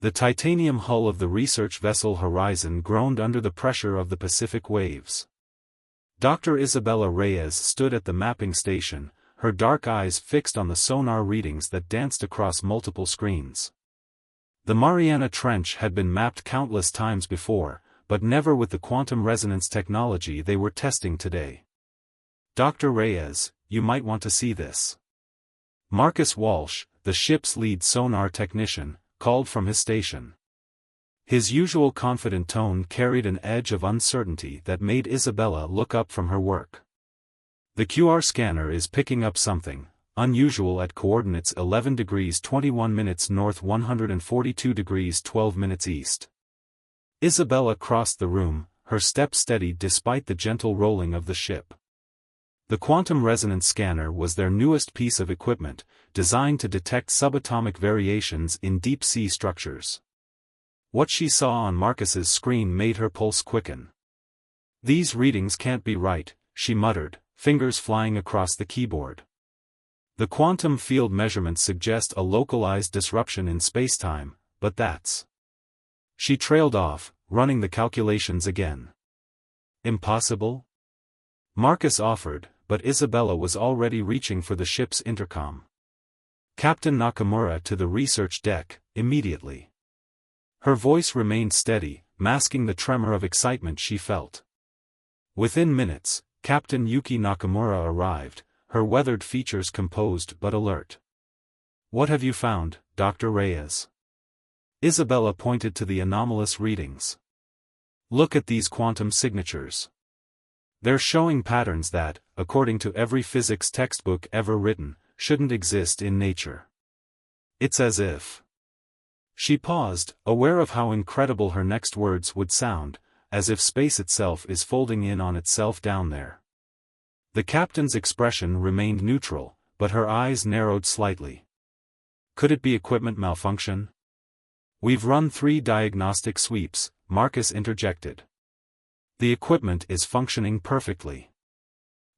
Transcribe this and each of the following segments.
The titanium hull of the research vessel Horizon groaned under the pressure of the Pacific waves. Dr. Isabella Reyes stood at the mapping station, her dark eyes fixed on the sonar readings that danced across multiple screens. The Mariana Trench had been mapped countless times before, but never with the quantum resonance technology they were testing today. "Dr. Reyes, you might want to see this." Marcus Walsh, the ship's lead sonar technician, called from his station. His usual confident tone carried an edge of uncertainty that made Isabella look up from her work. "The QR scanner is picking up something unusual at coordinates 11 degrees 21 minutes north 142 degrees 12 minutes east." Isabella crossed the room, her step steady despite the gentle rolling of the ship. The quantum resonance scanner was their newest piece of equipment, designed to detect subatomic variations in deep-sea structures. What she saw on Marcus's screen made her pulse quicken. "These readings can't be right," she muttered, fingers flying across the keyboard. "The quantum field measurements suggest a localized disruption in spacetime, but that's..." She trailed off, running the calculations again. "Impossible?" Marcus offered, but Isabella was already reaching for the ship's intercom. "Captain Nakamura to the research deck, immediately." Her voice remained steady, masking the tremor of excitement she felt. Within minutes, Captain Yuki Nakamura arrived, her weathered features composed but alert. "What have you found, Dr. Reyes?" Isabella pointed to the anomalous readings. "Look at these quantum signatures. They're showing patterns that, according to every physics textbook ever written, shouldn't exist in nature. It's as if..." She paused, aware of how incredible her next words would sound, as if space itself is folding in on itself down there. The captain's expression remained neutral, but her eyes narrowed slightly. "Could it be equipment malfunction?" "We've run 3 diagnostic sweeps," Marcus interjected. "The equipment is functioning perfectly."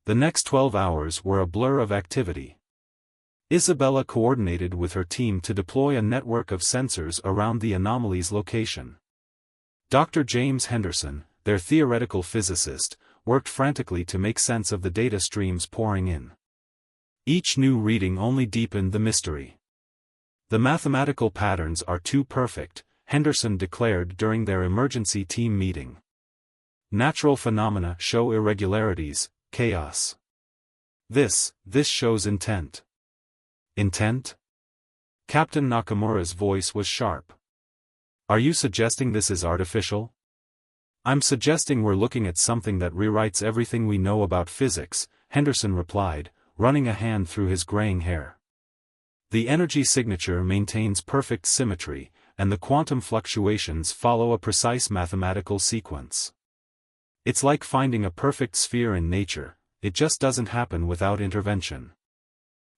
The next 12 hours were a blur of activity. Isabella coordinated with her team to deploy a network of sensors around the anomaly's location. Dr. James Henderson, their theoretical physicist, worked frantically to make sense of the data streams pouring in. Each new reading only deepened the mystery. "The mathematical patterns are too perfect," Henderson declared during their emergency team meeting. "Natural phenomena show irregularities, chaos. This shows intent." "Intent?" Captain Nakamura's voice was sharp. "Are you suggesting this is artificial?" "I'm suggesting we're looking at something that rewrites everything we know about physics," Henderson replied, running a hand through his graying hair. "The energy signature maintains perfect symmetry, and the quantum fluctuations follow a precise mathematical sequence. It's like finding a perfect sphere in nature, it just doesn't happen without intervention."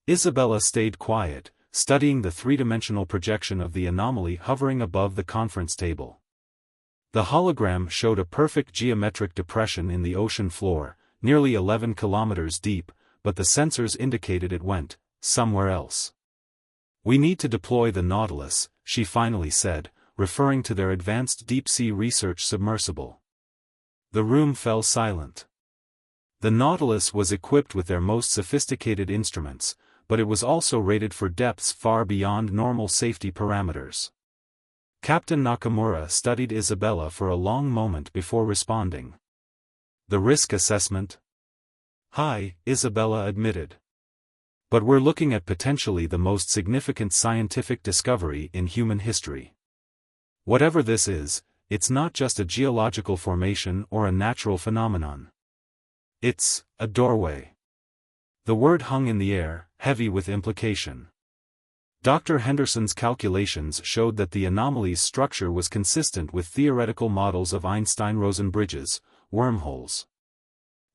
Isabella stayed quiet, studying the three-dimensional projection of the anomaly hovering above the conference table. The hologram showed a perfect geometric depression in the ocean floor, nearly 11 kilometers deep, but the sensors indicated it went somewhere else. "We need to deploy the Nautilus," she finally said, referring to their advanced deep-sea research submersible. The room fell silent. The Nautilus was equipped with their most sophisticated instruments, but it was also rated for depths far beyond normal safety parameters. Captain Nakamura studied Isabella for a long moment before responding. "The risk assessment?" "High," Isabella admitted. "But we're looking at potentially the most significant scientific discovery in human history. Whatever this is, it's not just a geological formation or a natural phenomenon. It's a doorway." The word hung in the air, heavy with implication. Dr. Henderson's calculations showed that the anomaly's structure was consistent with theoretical models of Einstein-Rosen bridges, wormholes.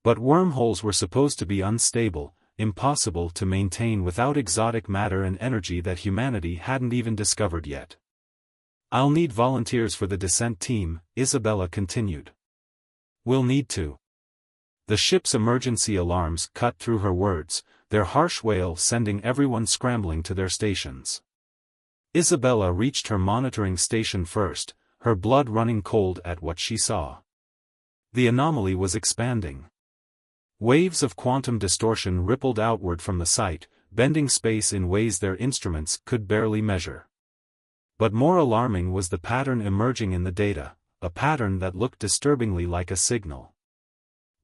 But wormholes were supposed to be unstable, impossible to maintain without exotic matter and energy that humanity hadn't even discovered yet. "I'll need volunteers for the descent team," Isabella continued. "We'll need to." The ship's emergency alarms cut through her words, their harsh wail sending everyone scrambling to their stations. Isabella reached her monitoring station first, her blood running cold at what she saw. The anomaly was expanding. Waves of quantum distortion rippled outward from the site, bending space in ways their instruments could barely measure. But more alarming was the pattern emerging in the data, a pattern that looked disturbingly like a signal.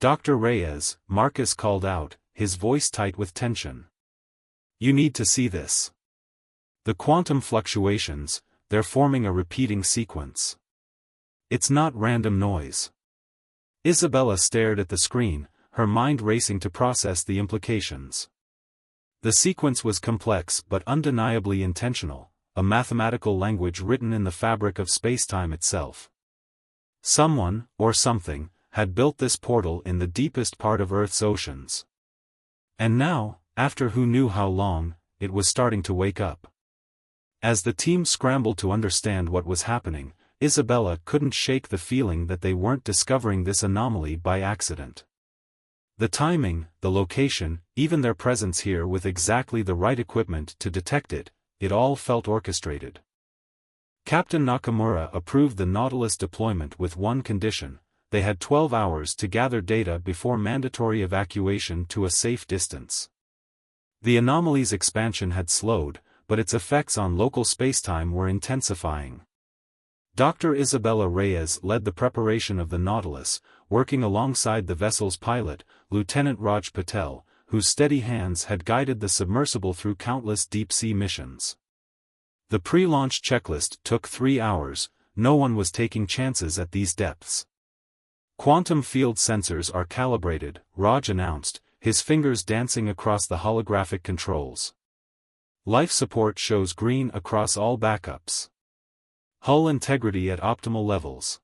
"Dr. Reyes," Marcus called out, his voice tight with tension. "You need to see this. The quantum fluctuations, they're forming a repeating sequence. It's not random noise." Isabella stared at the screen, her mind racing to process the implications. The sequence was complex but undeniably intentional, a mathematical language written in the fabric of spacetime itself. Someone, or something, had built this portal in the deepest part of Earth's oceans. And now, after who knew how long, it was starting to wake up. As the team scrambled to understand what was happening, Isabella couldn't shake the feeling that they weren't discovering this anomaly by accident. The timing, the location, even their presence here with exactly the right equipment to detect it, it all felt orchestrated. Captain Nakamura approved the Nautilus deployment with one condition: they had 12 hours to gather data before mandatory evacuation to a safe distance. The anomaly's expansion had slowed, but its effects on local spacetime were intensifying. Dr. Isabella Reyes led the preparation of the Nautilus, working alongside the vessel's pilot, Lieutenant Raj Patel, whose steady hands had guided the submersible through countless deep-sea missions. The pre-launch checklist took 3 hours, no one was taking chances at these depths. "Quantum field sensors are calibrated," Raj announced, his fingers dancing across the holographic controls. "Life support shows green across all backups. Hull integrity at optimal levels."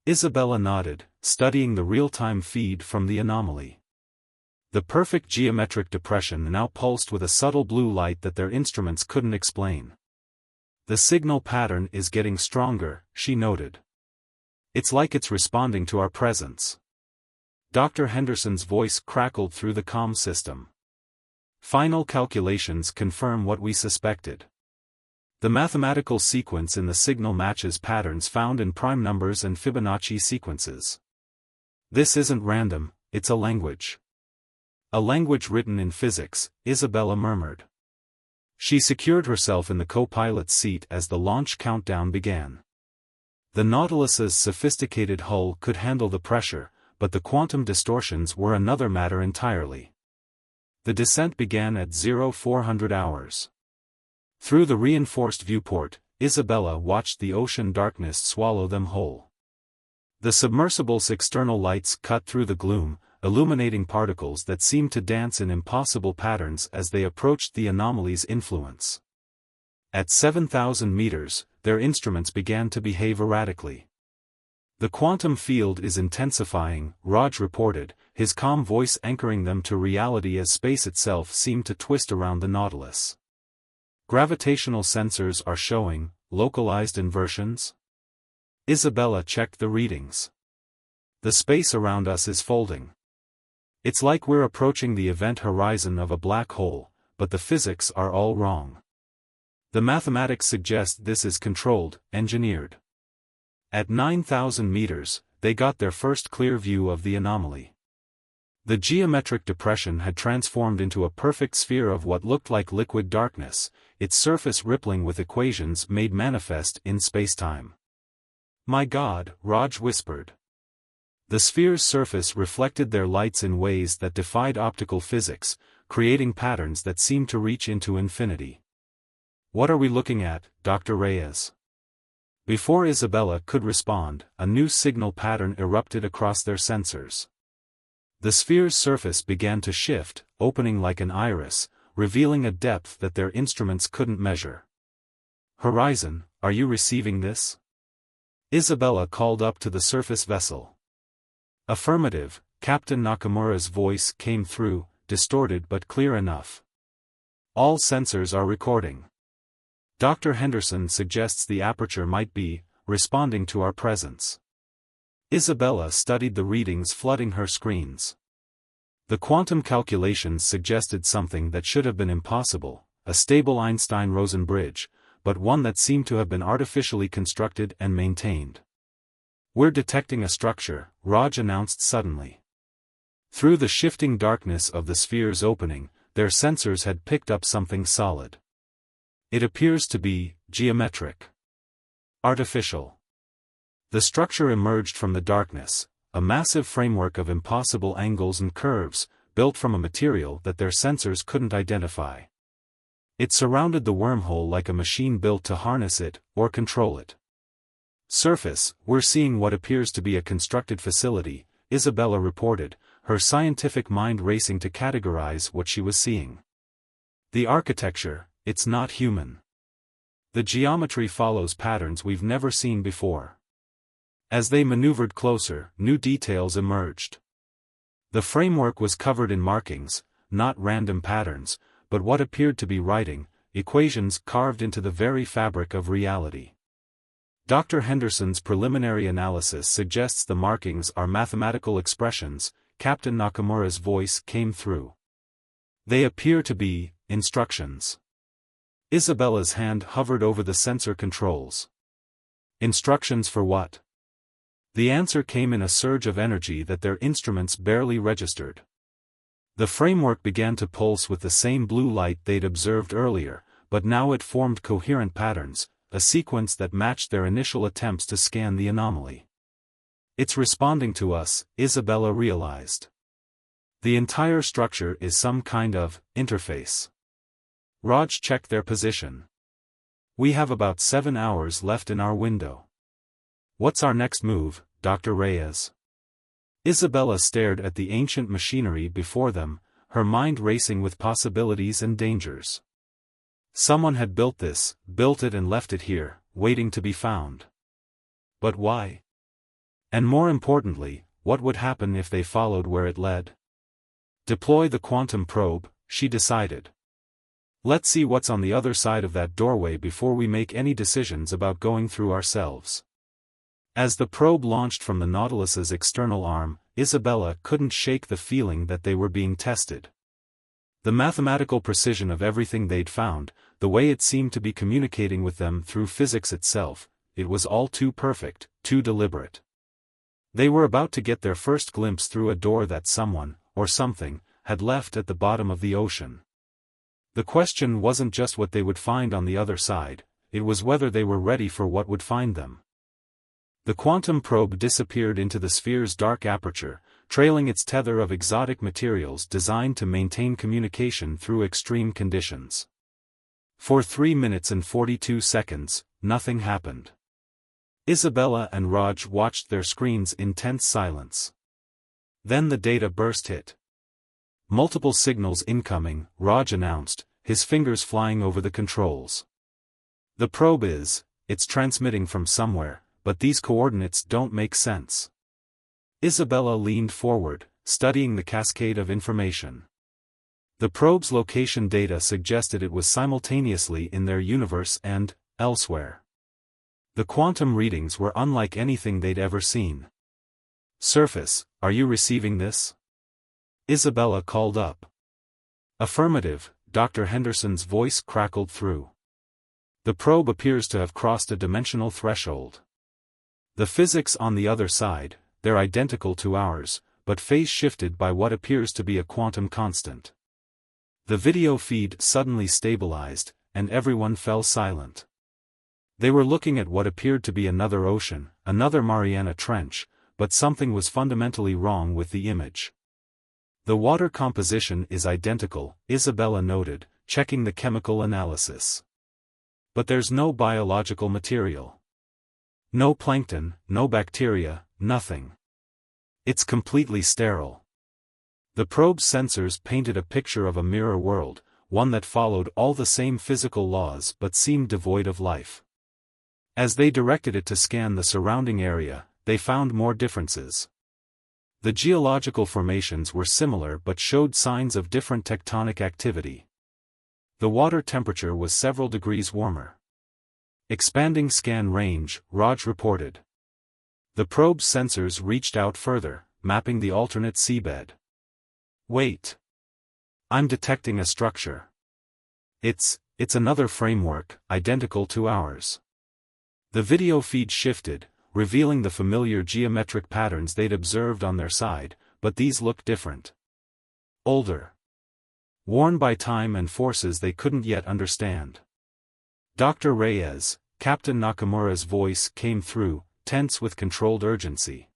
Isabella nodded, studying the real-time feed from the anomaly. The perfect geometric depression now pulsed with a subtle blue light that their instruments couldn't explain. "The signal pattern is getting stronger," she noted. "It's like it's responding to our presence." Dr. Henderson's voice crackled through the comm system. "Final calculations confirm what we suspected. The mathematical sequence in the signal matches patterns found in prime numbers and Fibonacci sequences. This isn't random, it's a language." "A language written in physics," Isabella murmured. She secured herself in the co-pilot's seat as the launch countdown began. The Nautilus's sophisticated hull could handle the pressure, but the quantum distortions were another matter entirely. The descent began at 0400 hours. Through the reinforced viewport, Isabella watched the ocean darkness swallow them whole. The submersible's external lights cut through the gloom, illuminating particles that seemed to dance in impossible patterns as they approached the anomaly's influence. At 7,000 meters, their instruments began to behave erratically. "The quantum field is intensifying," Raj reported, his calm voice anchoring them to reality as space itself seemed to twist around the Nautilus. "Gravitational sensors are showing localized inversions." Isabella checked the readings. "The space around us is folding. It's like we're approaching the event horizon of a black hole, but the physics are all wrong. The mathematics suggest this is controlled, engineered." At 9,000 meters, they got their first clear view of the anomaly. The geometric depression had transformed into a perfect sphere of what looked like liquid darkness, its surface rippling with equations made manifest in spacetime. "My God," Raj whispered. The sphere's surface reflected their lights in ways that defied optical physics, creating patterns that seemed to reach into infinity. "What are we looking at, Dr. Reyes?" Before Isabella could respond, a new signal pattern erupted across their sensors. The sphere's surface began to shift, opening like an iris, revealing a depth that their instruments couldn't measure. "Horizon, are you receiving this?" Isabella called up to the surface vessel. "Affirmative," Captain Nakamura's voice came through, distorted but clear enough. "All sensors are recording. Dr. Henderson suggests the aperture might be responding to our presence." Isabella studied the readings flooding her screens. The quantum calculations suggested something that should have been impossible, a stable Einstein-Rosen bridge, but one that seemed to have been artificially constructed and maintained. "We're detecting a structure," Raj announced suddenly. Through the shifting darkness of the sphere's opening, their sensors had picked up something solid. "It appears to be geometric. Artificial." The structure emerged from the darkness, a massive framework of impossible angles and curves, built from a material that their sensors couldn't identify. It surrounded the wormhole like a machine built to harness it, or control it. "Surface, we're seeing what appears to be a constructed facility," Isabella reported, her scientific mind racing to categorize what she was seeing. "The architecture, it's not human. The geometry follows patterns we've never seen before." As they maneuvered closer, new details emerged. The framework was covered in markings, not random patterns, but what appeared to be writing, equations carved into the very fabric of reality. Dr. Henderson's preliminary analysis suggests the markings are mathematical expressions, Captain Nakamura's voice came through. "They appear to be instructions." Isabella's hand hovered over the sensor controls. "Instructions for what?" The answer came in a surge of energy that their instruments barely registered. The framework began to pulse with the same blue light they'd observed earlier, but now it formed coherent patterns, a sequence that matched their initial attempts to scan the anomaly. "It's responding to us," Isabella realized. "The entire structure is some kind of interface." Raj checked their position. "We have about 7 hours left in our window. What's our next move, Dr. Reyes?" Isabella stared at the ancient machinery before them, her mind racing with possibilities and dangers. Someone had built it and left it here, waiting to be found. But why? And more importantly, what would happen if they followed where it led? Deploy the quantum probe, she decided. Let's see what's on the other side of that doorway before we make any decisions about going through ourselves. As the probe launched from the Nautilus's external arm, Isabella couldn't shake the feeling that they were being tested. The mathematical precision of everything they'd found, the way it seemed to be communicating with them through physics itself, it was all too perfect, too deliberate. They were about to get their first glimpse through a door that someone, or something, had left at the bottom of the ocean. The question wasn't just what they would find on the other side, it was whether they were ready for what would find them. The quantum probe disappeared into the sphere's dark aperture, trailing its tether of exotic materials designed to maintain communication through extreme conditions. For 3 minutes and 42 seconds, nothing happened. Isabella and Raj watched their screens in tense silence. Then the data burst hit. "Multiple signals incoming," Raj announced, his fingers flying over the controls. "The probe it's transmitting from somewhere, but these coordinates don't make sense." Isabella leaned forward, studying the cascade of information. The probe's location data suggested it was simultaneously in their universe and elsewhere. The quantum readings were unlike anything they'd ever seen. "Surface, are you receiving this?" Isabella called up. "Affirmative," Dr. Henderson's voice crackled through. "The probe appears to have crossed a dimensional threshold. The physics on the other side, they're identical to ours, but phase shifted by what appears to be a quantum constant." The video feed suddenly stabilized, and everyone fell silent. They were looking at what appeared to be another ocean, another Mariana Trench, but something was fundamentally wrong with the image. "The water composition is identical," Isabella noted, checking the chemical analysis. "But there's no biological material. No plankton, no bacteria, nothing. It's completely sterile." The probe's sensors painted a picture of a mirror world, one that followed all the same physical laws but seemed devoid of life. As they directed it to scan the surrounding area, they found more differences. The geological formations were similar but showed signs of different tectonic activity. The water temperature was several degrees warmer. "Expanding scan range," Raj reported. The probe's sensors reached out further, mapping the alternate seabed. "Wait. I'm detecting a structure. It's It's another framework, identical to ours. The video feed shifted, revealing the familiar geometric patterns they'd observed on their side, but these looked different. Older. Worn by time and forces they couldn't yet understand. Dr. Reyes, Captain Nakamura's voice came through, tense with controlled urgency.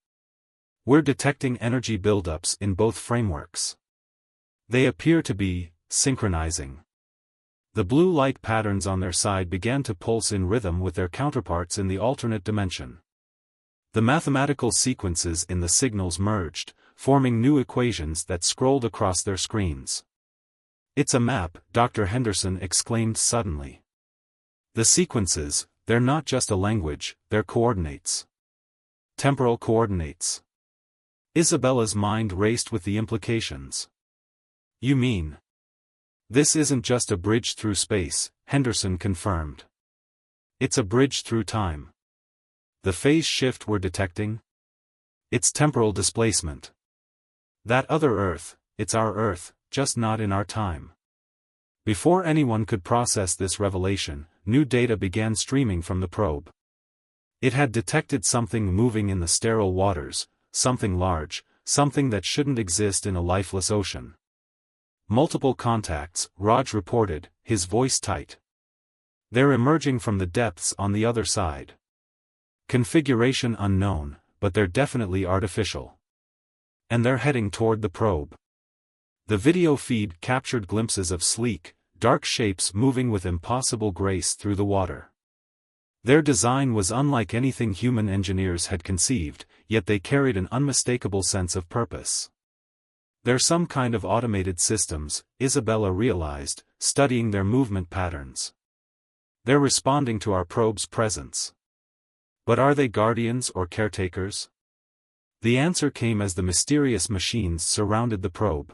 We're detecting energy buildups in both frameworks. They appear to be synchronizing. The blue light patterns on their side began to pulse in rhythm with their counterparts in the alternate dimension. The mathematical sequences in the signals merged, forming new equations that scrolled across their screens. It's a map, Dr. Henderson exclaimed suddenly. The sequences, they're not just a language, they're coordinates. Temporal coordinates. Isabella's mind raced with the implications. You mean? This isn't just a bridge through space, Henderson confirmed. It's a bridge through time. The phase shift we're detecting? It's temporal displacement. That other Earth, it's our Earth, just not in our time. Before anyone could process this revelation, new data began streaming from the probe. It had detected something moving in the sterile waters, something large, something that shouldn't exist in a lifeless ocean. Multiple contacts, Raj reported, his voice tight. They're emerging from the depths on the other side. Configuration unknown, but they're definitely artificial. And they're heading toward the probe. The video feed captured glimpses of sleek, dark shapes moving with impossible grace through the water. Their design was unlike anything human engineers had conceived, yet they carried an unmistakable sense of purpose. They're some kind of automated systems, Isabella realized, studying their movement patterns. They're responding to our probe's presence. But are they guardians or caretakers? The answer came as the mysterious machines surrounded the probe.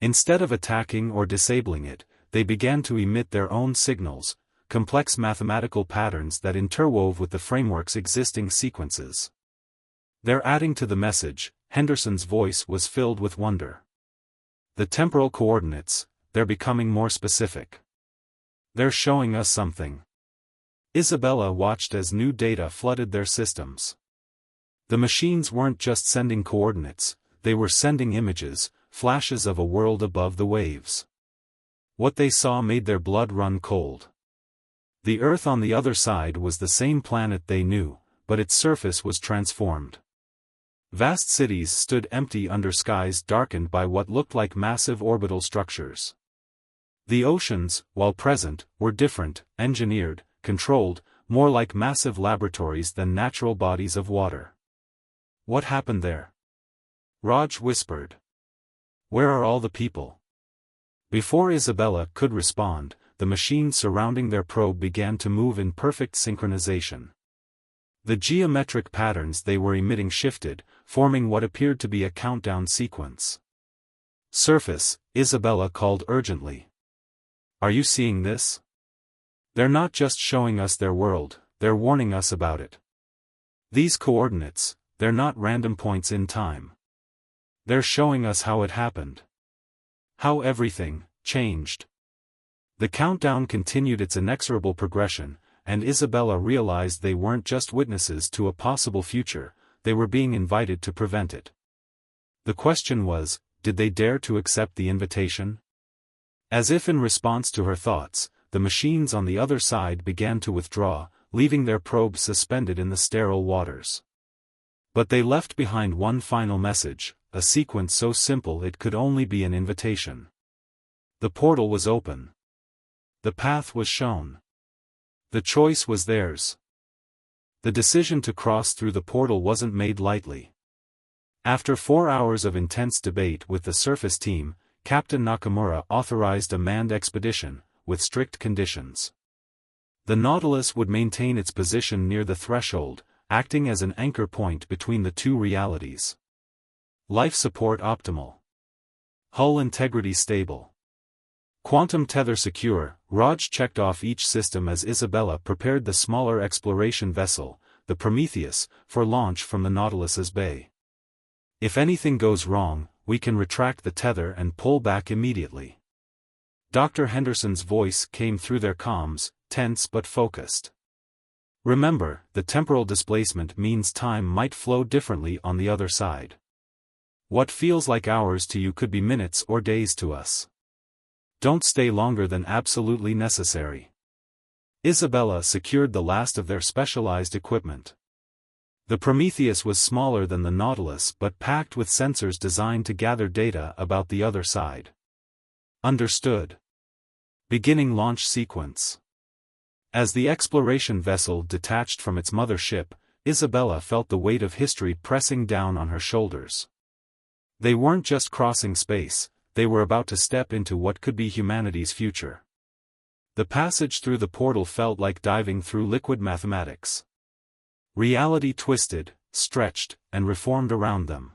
Instead of attacking or disabling it, they began to emit their own signals, complex mathematical patterns that interwove with the framework's existing sequences. They're adding to the message, Henderson's voice was filled with wonder. The temporal coordinates, they're becoming more specific. They're showing us something. Isabella watched as new data flooded their systems. The machines weren't just sending coordinates, they were sending images, flashes of a world above the waves. What they saw made their blood run cold. The Earth on the other side was the same planet they knew, but its surface was transformed. Vast cities stood empty under skies darkened by what looked like massive orbital structures. The oceans, while present, were different, engineered, controlled, more like massive laboratories than natural bodies of water. What happened there? Raj whispered. Where are all the people? Before Isabella could respond, the machines surrounding their probe began to move in perfect synchronization. The geometric patterns they were emitting shifted, forming what appeared to be a countdown sequence. Surface, Isabella called urgently. Are you seeing this? They're not just showing us their world, they're warning us about it. These coordinates, they're not random points in time. They're showing us how it happened. How everything changed. The countdown continued its inexorable progression, and Isabella realized they weren't just witnesses to a possible future, they were being invited to prevent it. The question was, did they dare to accept the invitation? As if in response to her thoughts, the machines on the other side began to withdraw, leaving their probe suspended in the sterile waters. But they left behind one final message, a sequence so simple it could only be an invitation. The portal was open. The path was shown. The choice was theirs. The decision to cross through the portal wasn't made lightly. After 4 hours of intense debate with the surface team, Captain Nakamura authorized a manned expedition, with strict conditions. The Nautilus would maintain its position near the threshold, acting as an anchor point between the two realities. Life support optimal. Hull integrity stable. Quantum tether secure. Raj checked off each system as Isabella prepared the smaller exploration vessel, the Prometheus, for launch from the Nautilus's bay. If anything goes wrong, we can retract the tether and pull back immediately. Dr. Henderson's voice came through their comms, tense but focused. Remember, the temporal displacement means time might flow differently on the other side. What feels like hours to you could be minutes or days to us. Don't stay longer than absolutely necessary. Isabella secured the last of their specialized equipment. The Prometheus was smaller than the Nautilus but packed with sensors designed to gather data about the other side. Understood. Beginning launch sequence. As the exploration vessel detached from its mother ship, Isabella felt the weight of history pressing down on her shoulders. They weren't just crossing space, they were about to step into what could be humanity's future. The passage through the portal felt like diving through liquid mathematics. Reality twisted, stretched, and reformed around them.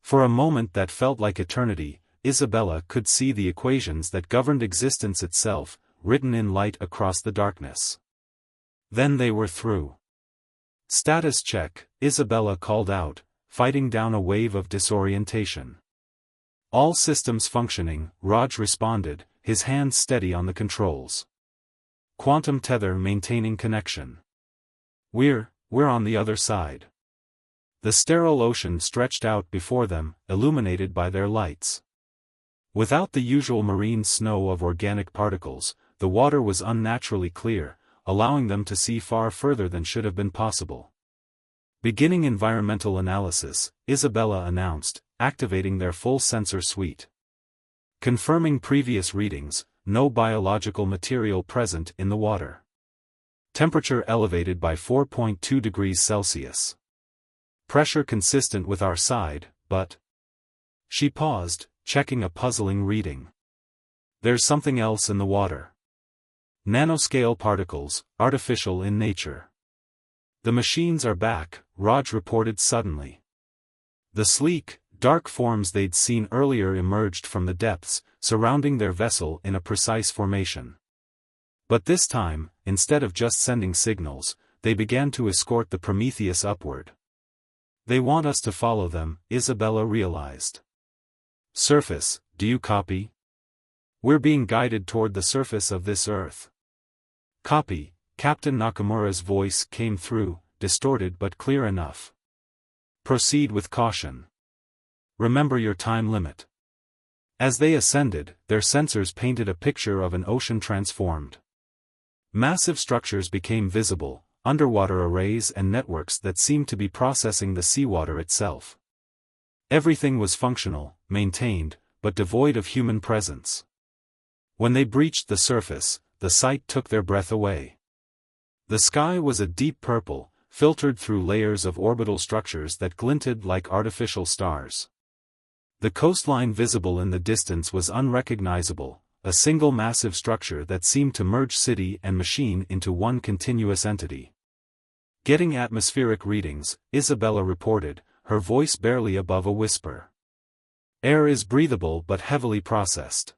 For a moment that felt like eternity, Isabella could see the equations that governed existence itself, written in light across the darkness. Then they were through. Status check, Isabella called out, fighting down a wave of disorientation. All systems functioning, Raj responded, his hands steady on the controls. Quantum tether maintaining connection. We're on the other side. The sterile ocean stretched out before them, illuminated by their lights. Without the usual marine snow of organic particles, the water was unnaturally clear, allowing them to see far further than should have been possible. Beginning environmental analysis, Isabella announced, activating their full sensor suite. Confirming previous readings, no biological material present in the water. Temperature elevated by 4.2 degrees Celsius. Pressure consistent with our side, but... She paused, checking a puzzling reading. There's something else in the water. Nanoscale particles, artificial in nature. The machines are back, Raj reported suddenly. The sleek, dark forms they'd seen earlier emerged from the depths, surrounding their vessel in a precise formation. But this time, instead of just sending signals, they began to escort the Prometheus upward. They want us to follow them, Isabella realized. Surface, do you copy? We're being guided toward the surface of this Earth. Copy, Captain Nakamura's voice came through, distorted but clear enough. Proceed with caution. Remember your time limit. As they ascended, their sensors painted a picture of an ocean transformed. Massive structures became visible, underwater arrays and networks that seemed to be processing the seawater itself. Everything was functional, maintained, but devoid of human presence. When they breached the surface, the sight took their breath away. The sky was a deep purple, filtered through layers of orbital structures that glinted like artificial stars. The coastline visible in the distance was unrecognizable, a single massive structure that seemed to merge city and machine into one continuous entity. Getting atmospheric readings, Isabella reported, her voice barely above a whisper. Air is breathable but heavily processed.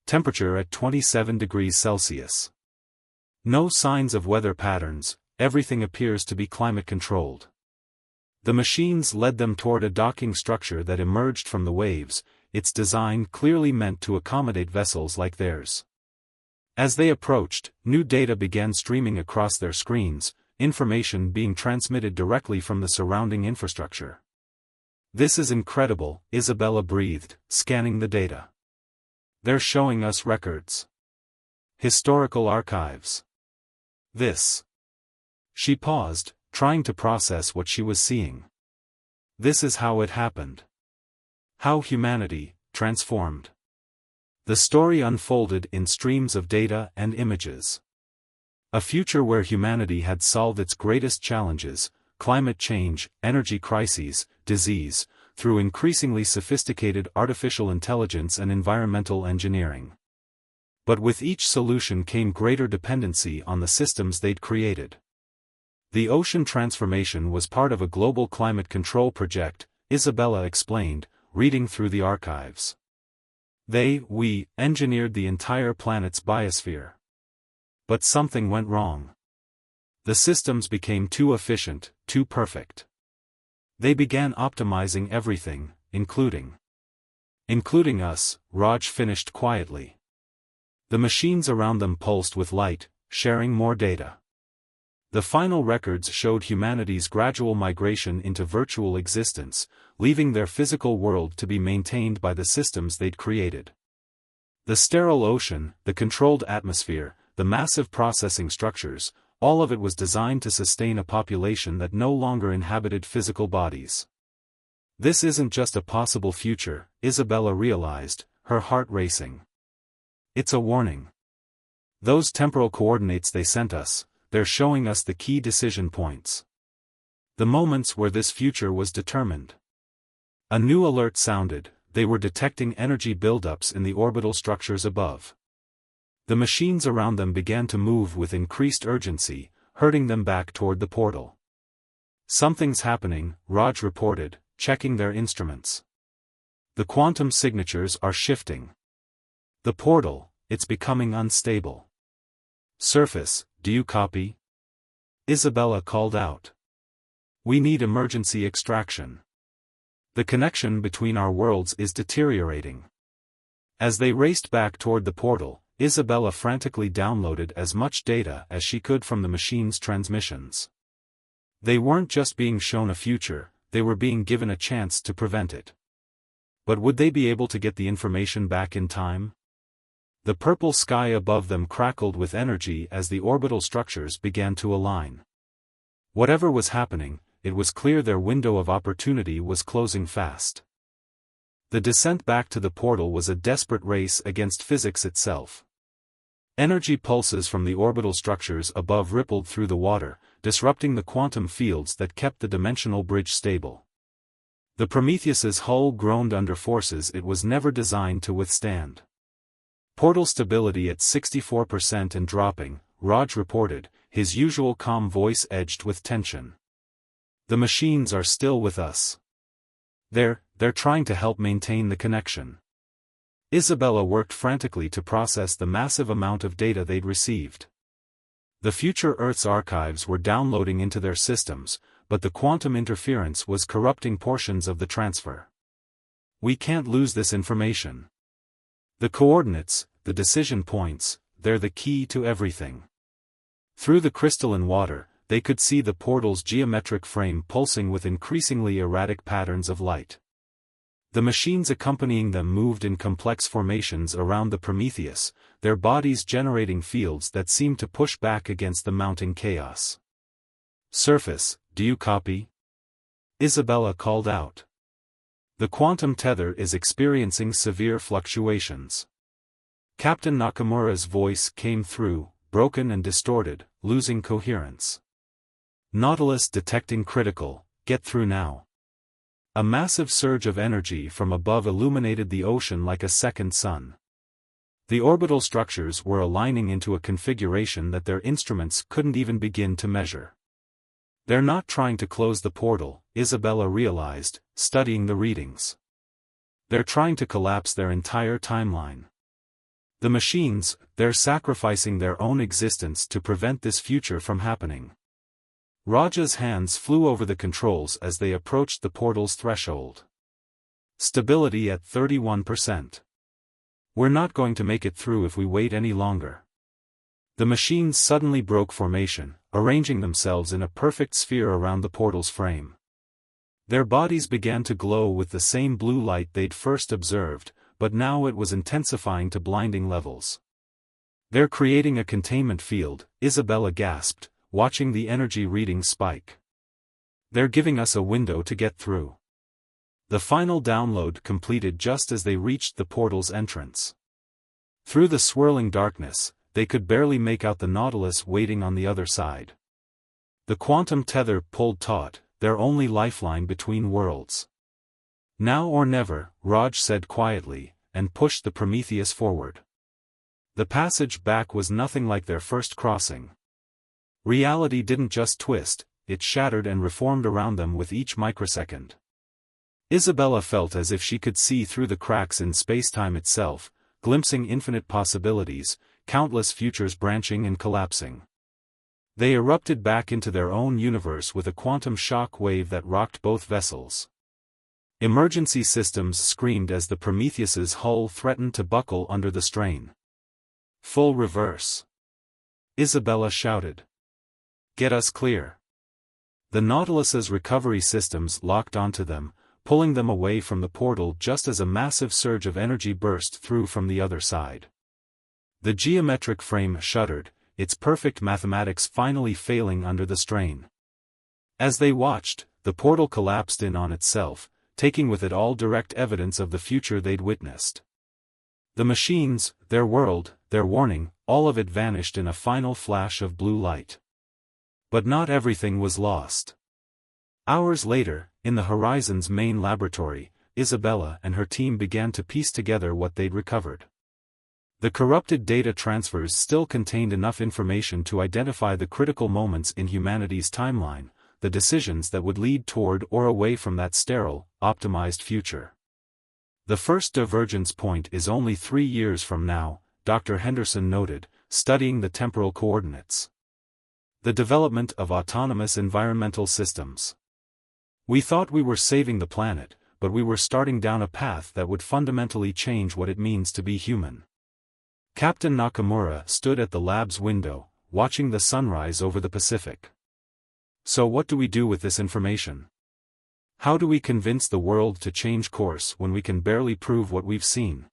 Temperature at 27 degrees Celsius. No signs of weather patterns, everything appears to be climate-controlled. The machines led them toward a docking structure that emerged from the waves, its design clearly meant to accommodate vessels like theirs. As they approached, new data began streaming across their screens, information being transmitted directly from the surrounding infrastructure. This is incredible, Isabella breathed, scanning the data. They're showing us records. Historical archives. This. She paused, trying to process what she was seeing. This is how it happened. How humanity transformed. The story unfolded in streams of data and images. A future where humanity had solved its greatest challenges, climate change, energy crises, disease, through increasingly sophisticated artificial intelligence and environmental engineering. But with each solution came greater dependency on the systems they'd created. The ocean transformation was part of a global climate control project, Isabella explained, reading through the archives. We engineered the entire planet's biosphere. But something went wrong. The systems became too efficient, too perfect. They began optimizing everything, including us, Raj finished quietly. The machines around them pulsed with light, sharing more data. The final records showed humanity's gradual migration into virtual existence, leaving their physical world to be maintained by the systems they'd created. The sterile ocean, the controlled atmosphere, the massive processing structures, all of it was designed to sustain a population that no longer inhabited physical bodies. This isn't just a possible future, Isabella realized, her heart racing. It's a warning. Those temporal coordinates they sent us, they're showing us the key decision points. The moments where this future was determined. A new alert sounded, they were detecting energy buildups in the orbital structures above. The machines around them began to move with increased urgency, herding them back toward the portal. Something's happening, Raj reported, checking their instruments. The quantum signatures are shifting. The portal, it's becoming unstable. Surface, do you copy? Isabella called out. We need emergency extraction. The connection between our worlds is deteriorating. As they raced back toward the portal, Isabella frantically downloaded as much data as she could from the machine's transmissions. They weren't just being shown a future, they were being given a chance to prevent it. But would they be able to get the information back in time? The purple sky above them crackled with energy as the orbital structures began to align. Whatever was happening, it was clear their window of opportunity was closing fast. The descent back to the portal was a desperate race against physics itself. Energy pulses from the orbital structures above rippled through the water, disrupting the quantum fields that kept the dimensional bridge stable. The Prometheus's hull groaned under forces it was never designed to withstand. Portal stability at 64% and dropping, Raj reported, his usual calm voice edged with tension. The machines are still with us. They're trying to help maintain the connection. Isabella worked frantically to process the massive amount of data they'd received. The future Earth's archives were downloading into their systems, but the quantum interference was corrupting portions of the transfer. We can't lose this information. The coordinates, the decision points, they're the key to everything. Through the crystalline water, they could see the portal's geometric frame pulsing with increasingly erratic patterns of light. The machines accompanying them moved in complex formations around the Prometheus, their bodies generating fields that seemed to push back against the mounting chaos. Surface, do you copy? Isabella called out. The quantum tether is experiencing severe fluctuations. Captain Nakamura's voice came through, broken and distorted, losing coherence. Nautilus detecting critical, get through now. A massive surge of energy from above illuminated the ocean like a second sun. The orbital structures were aligning into a configuration that their instruments couldn't even begin to measure. They're not trying to close the portal, Isabella realized, studying the readings. They're trying to collapse their entire timeline. The machines, they're sacrificing their own existence to prevent this future from happening. Raja's hands flew over the controls as they approached the portal's threshold. Stability at 31%. We're not going to make it through if we wait any longer. The machines suddenly broke formation, arranging themselves in a perfect sphere around the portal's frame. Their bodies began to glow with the same blue light they'd first observed, but now it was intensifying to blinding levels. They're creating a containment field, Isabella gasped, watching the energy reading spike. They're giving us a window to get through. The final download completed just as they reached the portal's entrance. Through the swirling darkness, they could barely make out the Nautilus waiting on the other side. The quantum tether pulled taut, their only lifeline between worlds. Now or never, Raj said quietly, and pushed the Prometheus forward. The passage back was nothing like their first crossing. Reality didn't just twist, it shattered and reformed around them with each microsecond. Isabella felt as if she could see through the cracks in spacetime itself, glimpsing infinite possibilities, countless futures branching and collapsing. They erupted back into their own universe with a quantum shock wave that rocked both vessels. Emergency systems screamed as the Prometheus's hull threatened to buckle under the strain. Full reverse. Isabella shouted. Get us clear. The Nautilus's recovery systems locked onto them, pulling them away from the portal just as a massive surge of energy burst through from the other side. The geometric frame shuddered, its perfect mathematics finally failing under the strain. As they watched, the portal collapsed in on itself, taking with it all direct evidence of the future they'd witnessed. The machines, their world, their warning, all of it vanished in a final flash of blue light. But not everything was lost. Hours later, in the Horizon's main laboratory, Isabella and her team began to piece together what they'd recovered. The corrupted data transfers still contained enough information to identify the critical moments in humanity's timeline, the decisions that would lead toward or away from that sterile, optimized future. The first divergence point is only 3 years from now, Dr. Henderson noted, studying the temporal coordinates. The development of autonomous environmental systems. We thought we were saving the planet, but we were starting down a path that would fundamentally change what it means to be human. Captain Nakamura stood at the lab's window, watching the sunrise over the Pacific. So what do we do with this information? How do we convince the world to change course when we can barely prove what we've seen?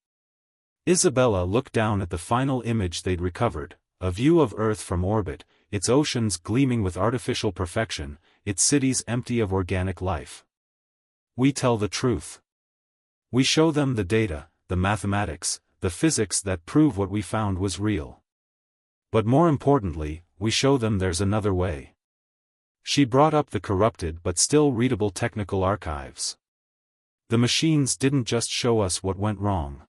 Isabella looked down at the final image they'd recovered, a view of Earth from orbit, its oceans gleaming with artificial perfection, its cities empty of organic life. We tell the truth. We show them the data, the mathematics, the physics that prove what we found was real. But more importantly, we show them there's another way. She brought up the corrupted but still readable technical archives. The machines didn't just show us what went wrong.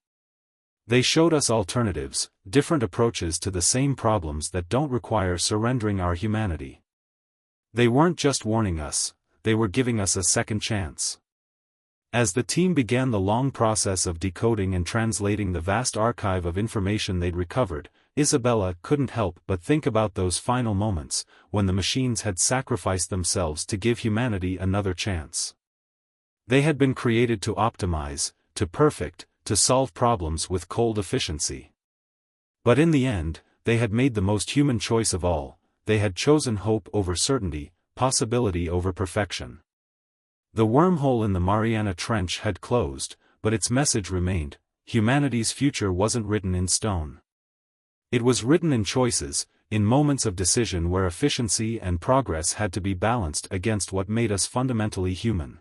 They showed us alternatives, different approaches to the same problems that don't require surrendering our humanity. They weren't just warning us, they were giving us a second chance. As the team began the long process of decoding and translating the vast archive of information they'd recovered, Isabella couldn't help but think about those final moments, when the machines had sacrificed themselves to give humanity another chance. They had been created to optimize, to perfect, to solve problems with cold efficiency. But in the end, they had made the most human choice of all, they had chosen hope over certainty, possibility over perfection. The wormhole in the Mariana Trench had closed, but its message remained: humanity's future wasn't written in stone. It was written in choices, in moments of decision where efficiency and progress had to be balanced against what made us fundamentally human.